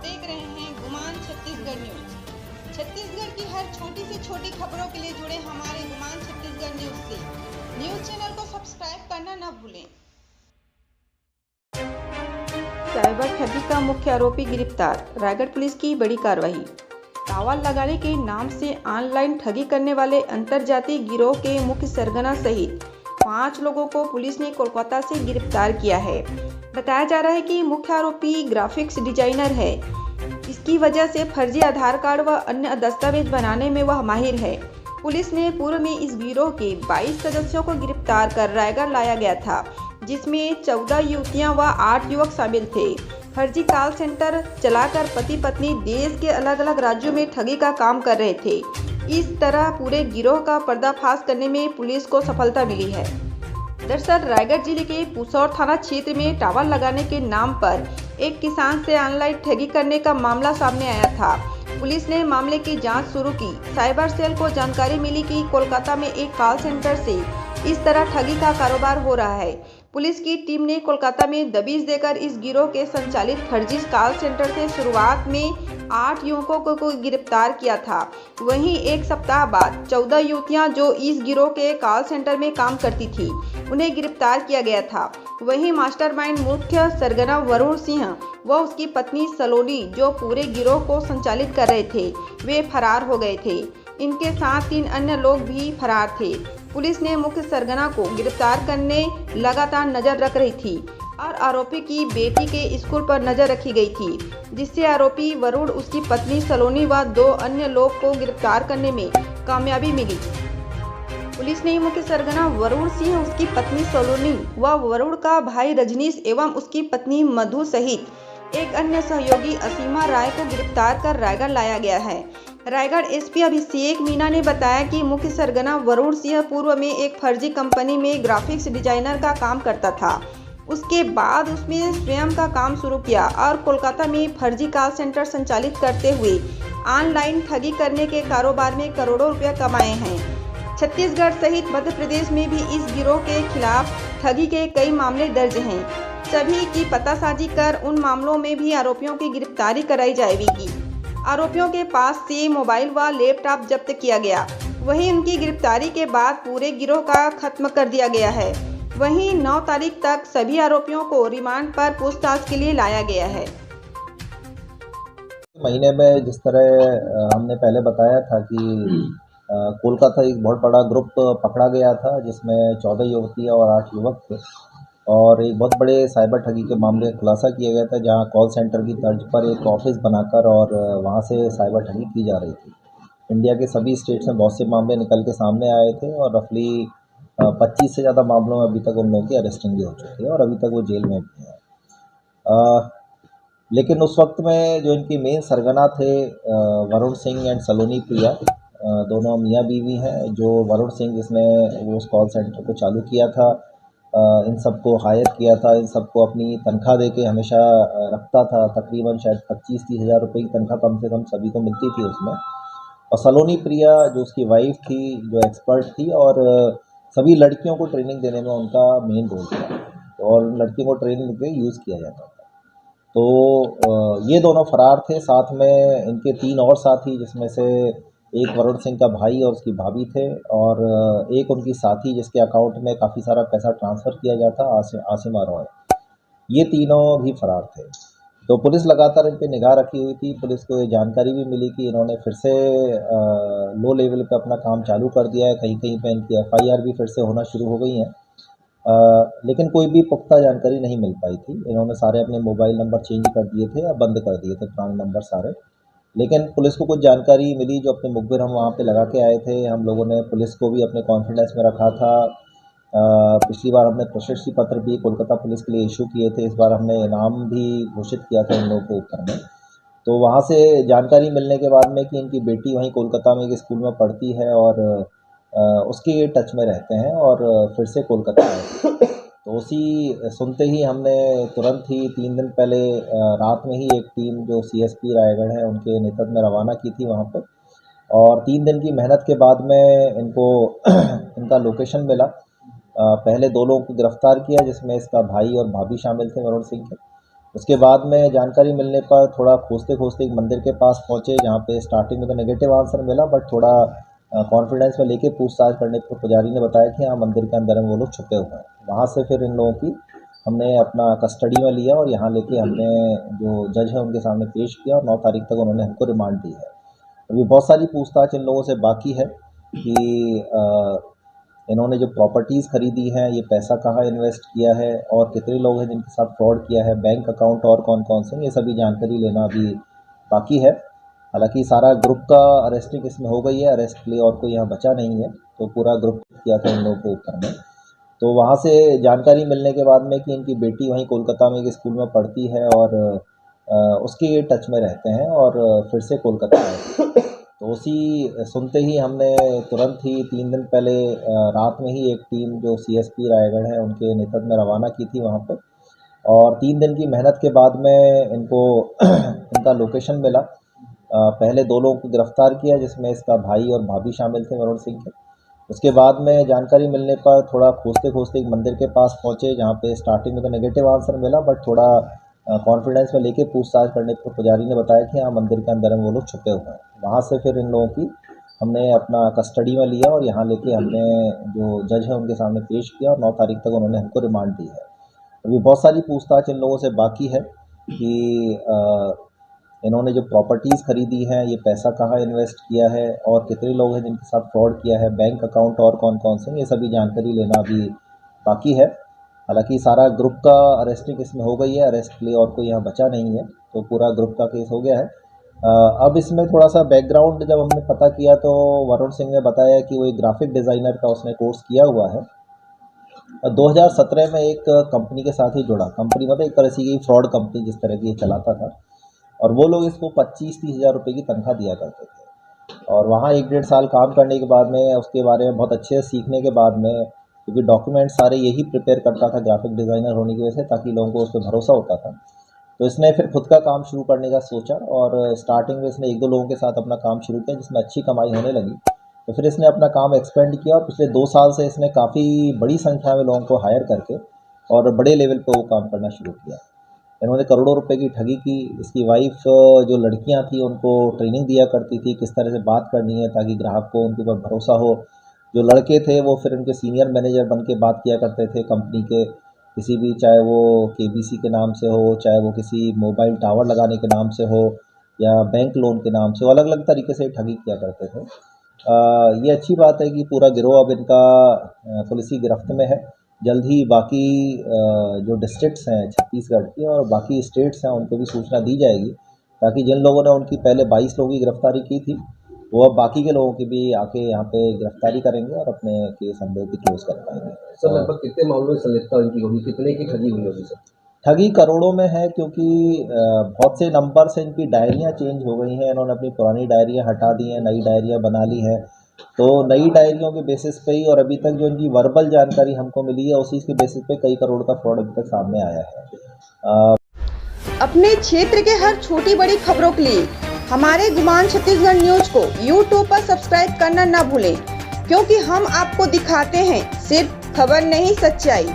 देख रहे हैं गुमान छत्तीसगढ़ न्यूज। छत्तीसगढ़ की हर छोटी से छोटी खबरों के लिए जुड़े हमारे गुमान छत्तीसगढ़ न्यूज से। न्यूज चैनल को सब्सक्राइब करना न भूलें। साइबर ठगी का मुख्य आरोपी गिरफ्तार, रायगढ़ पुलिस की बड़ी कार्रवाई। टावर लगाने के नाम से ऑनलाइन ठगी करने वाले अंतरजातीय गिरोह के मुख्य सरगना सहित 5 लोगों को पुलिस ने कोलकाता से गिरफ्तार किया है। बताया जा रहा है कि मुख्य आरोपी ग्राफिक्स डिजाइनर है। इसकी वजह से फर्जी आधार कार्ड व अन्य दस्तावेज बनाने में वह माहिर है। पुलिस ने पूर्व में इस गिरोह के 22 सदस्यों को गिरफ्तार कर रायगढ़ लाया गया था, जिसमें 14 युवतियां व 8 युवक शामिल थे। फर्जी कॉल सेंटर चलाकर पति पत्नी देश के अलग अलग राज्यों में ठगी का काम कर रहे थे। इस तरह पूरे गिरोह का पर्दाफाश करने में पुलिस को सफलता मिली है। दरअसल रायगढ़ जिले के पुसौर थाना क्षेत्र में टावर लगाने के नाम पर एक किसान से ऑनलाइन ठगी करने का मामला सामने आया था। पुलिस ने मामले की जांच शुरू की। साइबर सेल को जानकारी मिली कि कोलकाता में एक कॉल सेंटर से इस तरह ठगी का कारोबार हो रहा है। पुलिस की टीम ने कोलकाता में दबिश देकर इस गिरोह के संचालित फर्जी कॉल सेंटर से शुरुआत में 8 युवकों को गिरफ्तार किया था। वहीं एक सप्ताह बाद 14 युवतियां जो इस गिरोह के कॉल सेंटर में काम करती थी, उन्हें गिरफ्तार किया गया था। वहीं मास्टरमाइंड मुख्य सरगना वरुण सिंह व उसकी पत्नी सलोनी, जो पूरे गिरोह को संचालित कर रहे थे, वे फरार हो गए थे। इनके साथ 3 अन्य लोग भी फरार थे। पुलिस ने मुख्य सरगना को गिरफ्तार करने लगातार नजर रख रही थी और आरोपी की बेटी के स्कूल पर नजर रखी गई थी, जिससे आरोपी वरुण, उसकी पत्नी सलोनी व 2 अन्य लोग को गिरफ्तार करने में कामयाबी मिली। पुलिस ने मुख्य सरगना वरुण सिंह, उसकी पत्नी सलोनी व वरुण का भाई रजनीश एवं उसकी पत्नी मधु सहित एक अन्य सहयोगी असीमा राय को गिरफ्तार कर रायगढ़ लाया गया है। रायगढ़ एसपी अभिषेक मीना ने बताया कि मुख्य सरगना वरुण सिंह पूर्व में एक फर्जी कंपनी में ग्राफिक्स डिजाइनर का काम करता था। उसके बाद उसने स्वयं का काम शुरू किया और कोलकाता में फर्जी कॉल सेंटर संचालित करते हुए ऑनलाइन ठगी करने के कारोबार में करोड़ों रुपये कमाए हैं। छत्तीसगढ़ सहित मध्य प्रदेश में भी इस गिरोह के खिलाफ ठगी के कई मामले दर्ज हैं। सभी की पतासाजी कर उन मामलों में भी आरोपियों की गिरफ्तारी कराई जाएगी। आरोपियों के पास से मोबाइल व लैपटॉप जब्त किया गया। वहीं उनकी गिरफ्तारी के बाद पूरे गिरोह का खत्म कर दिया गया है। वहीं 9 तारीख तक सभी आरोपियों को रिमांड पर पूछताछ के लिए लाया गया है। महीने में जिस तरह हमने पहले बताया था कि कोलकाता एक बहुत बड़ा ग्रुप पकड़ा गया था, जिसमें 14 युवतियाँ और 8 युवक थे और एक बहुत बड़े साइबर ठगी के मामले का खुलासा किया गया था, जहां कॉल सेंटर की तर्ज पर एक ऑफिस बनाकर और वहां से साइबर ठगी की जा रही थी। इंडिया के सभी स्टेट्स में बहुत से मामले निकल के सामने आए थे और रफली 25 से ज़्यादा मामलों में अभी तक उन लोगों की अरेस्टिंग भी हो चुकी है और अभी तक वो जेल में भी है। लेकिन उस वक्त में जो इनकी मेन सरगना थे वरुण सिंह एंड सलोनी प्रिया, दोनों मियाँ बीवी हैं। जो वरुण सिंह, जिसने वो उस कॉल सेंटर को चालू किया था, इन सबको हायर किया था, इन सबको अपनी तनख्वाह दे के हमेशा रखता था। तकरीबन शायद 25-30 हज़ार रुपये की तनख्वाह कम से कम सभी को मिलती थी उसमें। और सलोनी प्रिया जो उसकी वाइफ थी, जो एक्सपर्ट थी और सभी लड़कियों को ट्रेनिंग देने में उनका मेन रोल था और लड़कियों को ट्रेनिंग पे यूज़ किया जाता था। तो ये दोनों फरार थे। साथ में इनके 3 और साथी, जिसमें से एक वरुण सिंह का भाई और उसकी भाभी थे और एक उनकी साथी जिसके अकाउंट में काफ़ी सारा पैसा ट्रांसफ़र किया जाता, आसिमा रॉय। ये तीनों भी फरार थे। तो पुलिस लगातार इन पे निगाह रखी हुई थी। पुलिस को ये जानकारी भी मिली कि इन्होंने फिर से लो लेवल पे अपना काम चालू कर दिया है। कहीं-कहीं पे इनकी एफआईआर भी फिर से होना शुरू हो गई हैं। लेकिन कोई भी पुख्ता जानकारी नहीं मिल पाई थी। इन्होंने सारे अपने मोबाइल नंबर चेंज कर दिए थे या बंद कर दिए थे पुराने नंबर सारे। लेकिन पुलिस को कुछ जानकारी मिली, जो अपने मुखबिर हम वहाँ पे लगा के आए थे। हम लोगों ने पुलिस को भी अपने कॉन्फिडेंस में रखा था। पिछली बार हमने प्रशस्ति पत्र भी कोलकाता पुलिस के लिए इशू किए थे। इस बार हमने इनाम भी घोषित किया था इन लोगों के ऊपर में। तो वहाँ से जानकारी मिलने के बाद में कि इनकी बेटी वहीं कोलकाता में एक स्कूल में पढ़ती है और उसके टच में रहते हैं और फिर से कोलकाता आए। तो उसी सुनते ही हमने तुरंत ही 3 दिन पहले रात में ही एक टीम जो सीएसपी रायगढ़ है उनके नेतृत्व में रवाना की थी वहाँ पे। और 3 दिन की मेहनत के बाद में इनको इनका लोकेशन मिला। पहले 2 लोगों को गिरफ्तार किया, जिसमें इसका भाई और भाभी शामिल थे वरुण सिंह के। उसके बाद में जानकारी मिलने पर थोड़ा खोजते खोजते एक मंदिर के पास पहुँचे, जहाँ पे स्टार्टिंग में तो नेगेटिव आंसर मिला, बट थोड़ा कॉन्फिडेंस में लेके पूछताछ करने पर पुजारी ने बताया कि हाँ मंदिर के अंदर में वो लोग छुपे हुए हैं। वहाँ से फिर इन लोगों की हमने अपना कस्टडी में लिया और यहाँ लेके हमने जो जज है उनके सामने पेश किया और 9 तारीख तक उन्होंने हमको रिमांड दी है। अभी बहुत सारी पूछताछ इन लोगों से बाकी है कि इन्होंने जो प्रॉपर्टीज़ खरीदी हैं, ये पैसा कहाँ इन्वेस्ट किया है और कितने लोग हैं जिनके साथ फ्रॉड किया है, बैंक अकाउंट और कौन कौन से, ये सभी जानकारी लेना अभी बाकी है। हालांकि सारा ग्रुप का अरेस्टिंग इसमें हो गई है, अरेस्ट के लिए और कोई यहाँ बचा नहीं है, तो पूरा ग्रुप किया था इन लोगों के ऊपर में। तो वहाँ से जानकारी मिलने के बाद में कि इनकी बेटी वहीं कोलकाता में एक स्कूल में पढ़ती है और उसके टच में रहते हैं और फिर से कोलकाता आए। तो उसी सुनते ही हमने तुरंत ही 3 दिन पहले रात में ही एक टीम जो CSP रायगढ़ है उनके नेतृत्व में रवाना की थी वहाँ पे, और 3 दिन की मेहनत के बाद में इनको इनका लोकेशन मिला। पहले 2 लोगों को गिरफ्तार किया, जिसमें इसका भाई और भाभी शामिल थे वरुण सिंह के। उसके बाद में जानकारी मिलने पर थोड़ा खोजते खोजते एक मंदिर के पास पहुँचे, जहाँ पे स्टार्टिंग में तो नेगेटिव आंसर मिला, बट थोड़ा कॉन्फिडेंस में लेके पूछताछ करने पर पुजारी ने बताया कि हाँ मंदिर के अंदर में वो लोग छुपे हुए हैं। वहाँ से फिर इन लोगों की हमने अपना कस्टडी में लिया और यहाँ लेके हमने जो जज है उनके सामने पेश किया और 9 तारीख तक उन्होंने हमको रिमांड दी है। अभी बहुत सारी पूछताछ इन लोगों से बाकी है कि इन्होंने जो प्रॉपर्टीज़ खरीदी हैं, ये पैसा कहाँ इन्वेस्ट किया है और कितने लोग हैं जिनके साथ फ्रॉड किया है, बैंक अकाउंट और कौन कौन से, ये सभी जानकारी लेना अभी बाकी है। हालांकि सारा ग्रुप का अरेस्टिंग इसमें हो गई है, अरेस्ट के लिए और कोई यहाँ बचा नहीं है, तो पूरा ग्रुप का केस हो गया है। अब इसमें थोड़ा सा बैकग्राउंड जब हमने पता किया तो वरुण सिंह ने बताया कि वो एक ग्राफिक डिज़ाइनर का उसने कोर्स किया हुआ है। 2017 में एक कंपनी के साथ ही जुड़ा, कंपनी मतलब एक तरह से ये फ्रॉड कंपनी जिस तरह की ये चलाता था, और वो लोग इसको 25-30 हज़ार रुपये की तनख्वाह दिया करते थे। और वहाँ 1-1.5 साल काम करने के बाद में उसके बारे में बहुत अच्छे से सीखने के बाद में, क्योंकि डॉक्यूमेंट सारे यही प्रिपेयर करता था ग्राफिक डिज़ाइनर होने की वजह से, ताकि लोगों को उस पर भरोसा होता था, तो इसने फिर खुद का काम शुरू करने का सोचा और स्टार्टिंग में इसने 1-2 लोगों के साथ अपना काम शुरू किया, जिसमें अच्छी कमाई होने लगी। तो फिर इसने अपना काम एक्सपेंड किया और पिछले 2 साल से इसने काफ़ी बड़ी संख्या में लोगों को हायर करके और बड़े लेवल पे वो काम करना शुरू किया। इन्होंने करोड़ों रुपए की ठगी की। इसकी वाइफ जो लड़कियां थी उनको ट्रेनिंग दिया करती थी किस तरह से बात करनी है ताकि ग्राहक को उनके ऊपर भरोसा हो। जो लड़के थे वो फिर उनके सीनियर मैनेजर बन के बात किया करते थे कंपनी के किसी भी, चाहे वो KBC के नाम से हो, चाहे वो किसी मोबाइल टावर लगाने के नाम से हो या बैंक लोन के नाम से हो, अलग अलग तरीके से ठगी किया करते थे। ये अच्छी बात है कि पूरा गिरोह अब इनका पुलिस की गिरफ्त में है। जल्द ही बाकी जो डिस्ट्रिक्ट्स हैं छत्तीसगढ़ की और बाकी स्टेट्स हैं उनको भी सूचना दी जाएगी, ताकि जिन लोगों ने उनकी पहले 22 लोगों की गिरफ्तारी की थी वो अब बाकी के लोगों की भी आके यहाँ पे गिरफ्तारी करेंगे और अपने केस हम लोग भी क्लोज कर पाएंगे। सर लगभग कितने मामलों में संलिप्तता इनकी होगी, कितने की ठगी हुई होगी सर? ठगी करोड़ों में है, क्योंकि बहुत से नंबर से इनकी डायरियाँ चेंज हो गई हैं। इन्होंने अपनी पुरानी डायरियाँ हटा दी हैं, नई डायरियाँ बना ली हैं। तो नई डायरियों के बेसिस पे ही और अभी तक जो इनकी वर्बल जानकारी हमको मिली है उसी के बेसिस पे कई करोड़ का फ्रॉड अभी तक सामने आया है। अपने क्षेत्र के हर छोटी बड़ी खबरों के लिए हमारे गुमान छत्तीसगढ़ न्यूज को YouTube पर सब्सक्राइब करना ना भूलें, क्योंकि हम आपको दिखाते हैं सिर्फ खबर नहीं, सच्चाई।